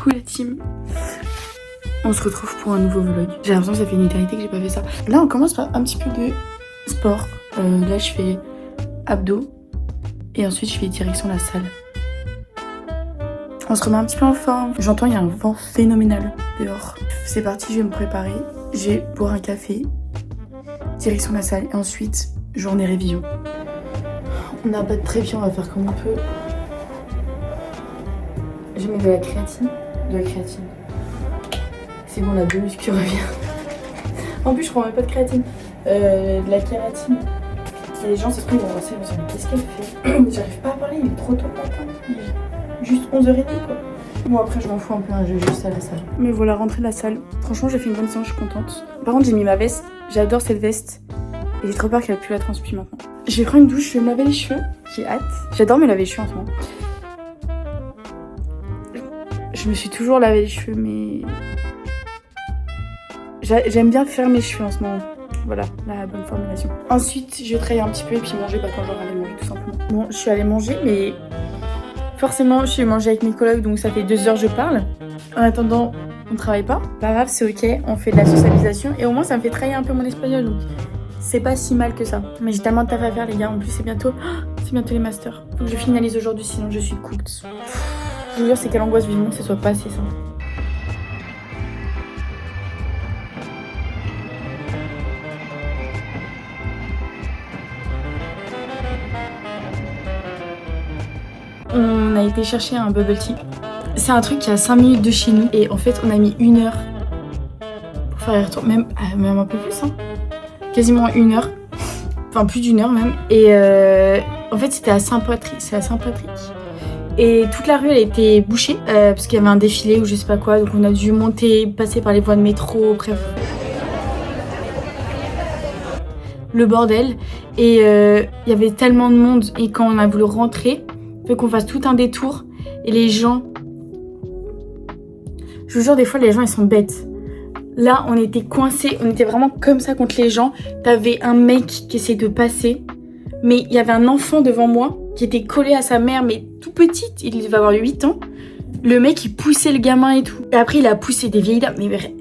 Coucou la team. On se retrouve pour un nouveau vlog. J'ai l'impression que ça fait une éternité que j'ai pas fait ça. Là on commence par un petit peu de sport. Là je fais abdos. Et ensuite je fais direction la salle. On se remet un petit peu en forme. J'entends il y a un vent phénoménal dehors. C'est parti, je vais me préparer. Je vais boire un café. Direction la salle. Et ensuite, journée révision. On n'a pas de trépied, on va faire comme on peut. Je mets de la créatine. C'est bon, la muscu revient. En plus, je prends même pas de créatine. De la kératine. Et les gens, c'est ce qu'ils vont penser. Mais qu'est-ce qu'elle fait? J'arrive pas à parler, il est trop tôt le matin. Il est juste 11h30 quoi. Bon, après, je m'en fous un peu, hein, je vais juste à la salle. Mais voilà, rentrée de la salle. Franchement, j'ai fait une bonne séance, je suis contente. Par contre, j'ai mis ma veste. J'adore cette veste. Et j'ai trop peur qu'elle pue la transpi maintenant. Je vais prendre une douche, je vais me laver les cheveux. J'ai hâte. J'adore me laver les cheveux en ce moment. Je me suis toujours lavé les cheveux, mais... J'aime bien faire mes cheveux en ce moment. Voilà, la bonne formulation. Ensuite, je vais travailler un petit peu et puis manger quand j'aurai allé manger tout simplement. Bon, je suis allée manger, mais... Forcément, je suis manger avec mes collègues, donc ça fait 2 heures que je parle. En attendant, on travaille pas. Pas grave, c'est ok, on fait de la socialisation. Et au moins, ça me fait travailler un peu mon espagnol, donc... C'est pas si mal que ça. Mais j'ai tellement de taf à faire les gars, en plus c'est bientôt les masters. Faut que je finalise aujourd'hui sinon je suis cooked. Je vous jure c'est quelle angoisse vivement que ce soit passé ça. On a été chercher un bubble tea. C'est un truc qui a 5 minutes de chez nous et en fait on a mis 1 heure pour faire les retours. Même un peu plus hein. Quasiment 1 heure, enfin plus d'1 heure même. Et en fait c'était à Saint-Patrick, Et toute la rue elle était bouchée parce qu'il y avait un défilé ou je sais pas quoi. Donc on a dû monter, passer par les voies de métro, bref. Le bordel. Et il y avait tellement de monde et quand on a voulu rentrer, il faut qu'on fasse tout un détour. Et les gens, je vous jure des fois les gens ils sont bêtes. Là, on était coincés, on était vraiment comme ça contre les gens. T'avais un mec qui essayait de passer, mais il y avait un enfant devant moi qui était collé à sa mère, mais tout petit, il devait avoir 8 ans. Le mec, il poussait le gamin et tout. Et après, il a poussé des vieilles dames,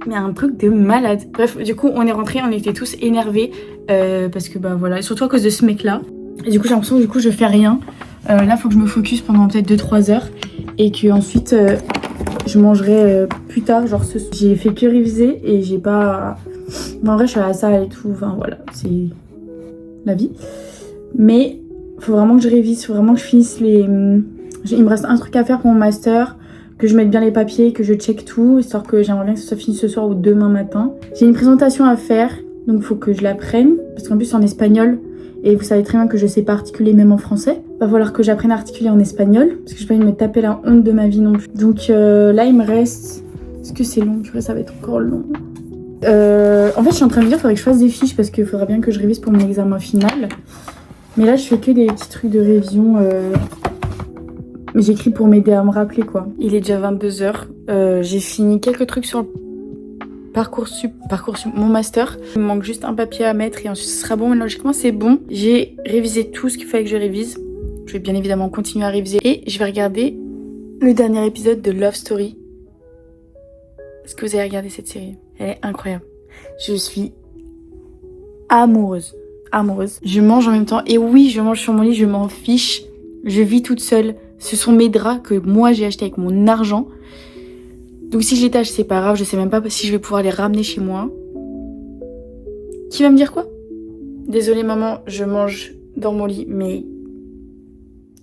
mais un truc de malade. Bref, du coup, on est rentrés, on était tous énervés, parce que bah voilà, surtout à cause de ce mec-là. Et du coup, j'ai l'impression que je fais rien. Là, faut que je me focus pendant peut-être 2-3 heures, et que ensuite... je mangerai plus tard, genre ce soir. J'ai fait que réviser et j'ai pas... En vrai, je suis à la salle et tout, enfin voilà, c'est la vie. Mais faut vraiment que je révise, faut vraiment que je finisse les... Il me reste un truc à faire pour mon master, que je mette bien les papiers, que je check tout, histoire que j'aimerais bien que ce soit fini ce soir ou demain matin. J'ai une présentation à faire, donc faut que je la prenne, parce qu'en plus c'est en espagnol. Et vous savez très bien que je sais pas articuler même en français. Va falloir que j'apprenne à articuler en espagnol. Parce que j'ai pas envie de me taper la honte de ma vie non plus. Donc là il me reste... Est-ce que c'est long? Purée, ça va être encore long. En fait je suis en train de me dire qu'il faudrait que je fasse des fiches. Parce qu'il faudrait bien que je révise pour mon examen final. Mais là je fais que des petits trucs de révision. Mais j'écris pour m'aider à me rappeler quoi. Il est déjà 22 h. J'ai fini quelques trucs sur le Parcoursup, mon master. Il me manque juste un papier à mettre et ensuite ce sera bon. Mais logiquement c'est bon. J'ai révisé tout ce qu'il fallait que je révise. Je vais bien évidemment continuer à réviser. Et je vais regarder le dernier épisode de Love Story. Est-ce que vous avez regardé cette série? Elle est incroyable. Je suis amoureuse. Je mange en même temps. Et oui, je mange sur mon lit, je m'en fiche. Je vis toute seule. Ce sont mes draps que moi j'ai achetés avec mon argent. Donc si je les tâche, c'est pas grave, je sais même pas si je vais pouvoir les ramener chez moi. Qui va me dire quoi? Désolée maman, je mange dans mon lit, mais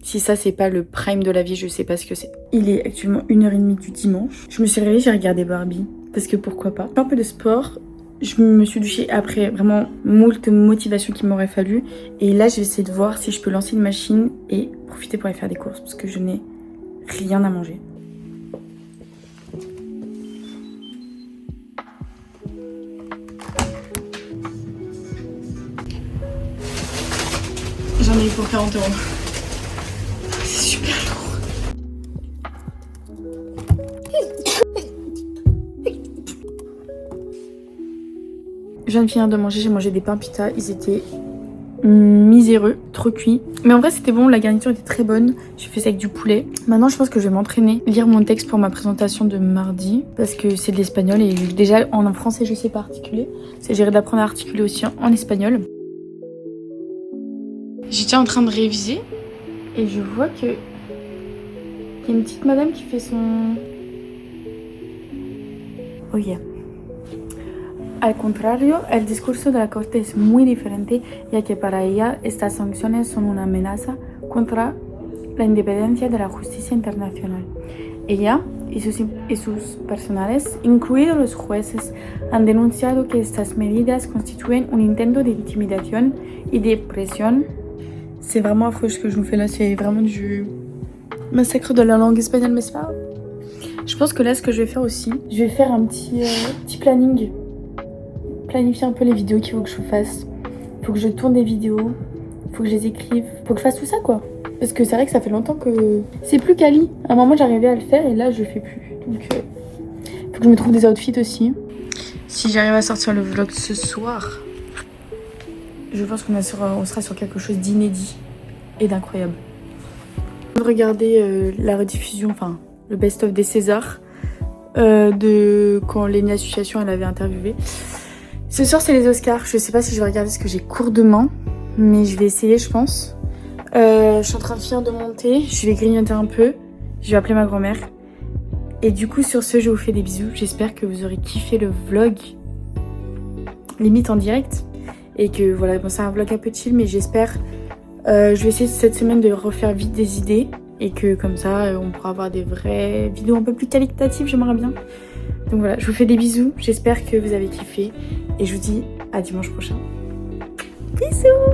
si ça c'est pas le prime de la vie, je sais pas ce que c'est. Il est actuellement 1h30 du dimanche. Je me suis réveillée, j'ai regardé Barbie, parce que pourquoi pas. Un peu de sport, je me suis douchée après vraiment moult motivation qu'il m'aurait fallu. Et là je vais essayer de voir si je peux lancer une machine et profiter pour aller faire des courses, parce que je n'ai rien à manger. J'en ai eu pour 40 €. C'est super lourd. Je viens de finir de manger, j'ai mangé des pains pita, ils étaient miséreux, trop cuit. Mais en vrai c'était bon, la garniture était très bonne. J'ai fait ça avec du poulet. Maintenant je pense que je vais m'entraîner, lire mon texte pour ma présentation de mardi. Parce que c'est de l'espagnol et déjà en français je sais pas articuler. J'essaierai d'apprendre à articuler aussi en espagnol. J'étais en train de réviser et je vois que il y a une petite madame qui fait son... Oh yeah. Al contrario, el discurso de la Corte es muy diferente, ya que para ella estas sanciones son una amenaza contra la independencia de la justicia internacional. Ella y sus personales, incluidos los jueces, han denunciado que estas medidas constituyen un intento de intimidación y de presión. C'est vraiment affreux ce que je vous fais là, c'est vraiment du massacre de la langue espagnole, mais c'est pas grave. Je pense que là, ce que je vais faire aussi, je vais faire un petit planning. Planifier un peu les vidéos qu'il faut que je fasse. Il faut que je tourne des vidéos, il faut que je les écrive, il faut que je fasse tout ça quoi. Parce que c'est vrai que ça fait longtemps que c'est plus quali. À un moment j'arrivais à le faire et là je le fais plus. Donc il faut que je me trouve des outfits aussi. Si j'arrive à sortir le vlog ce soir, je pense qu'on sera sur quelque chose d'inédit et d'incroyable. Je vais regarder la rediffusion, enfin le best-of des Césars de quand Lénie Association elle avait interviewé. Ce soir c'est les Oscars, je sais pas si je vais regarder parce que j'ai cours demain, mais je vais essayer je pense. Je suis en train de finir de monter, je vais grignoter un peu, je vais appeler ma grand-mère. Et du coup sur ce je vous fais des bisous, j'espère que vous aurez kiffé le vlog, limite en direct. Et que voilà, bon, c'est un vlog un peu chill mais j'espère, je vais essayer cette semaine de refaire vite des idées. Et que comme ça on pourra avoir des vraies vidéos un peu plus qualitatives, j'aimerais bien. Donc voilà, je vous fais des bisous, j'espère que vous avez kiffé et je vous dis à dimanche prochain. Bisous.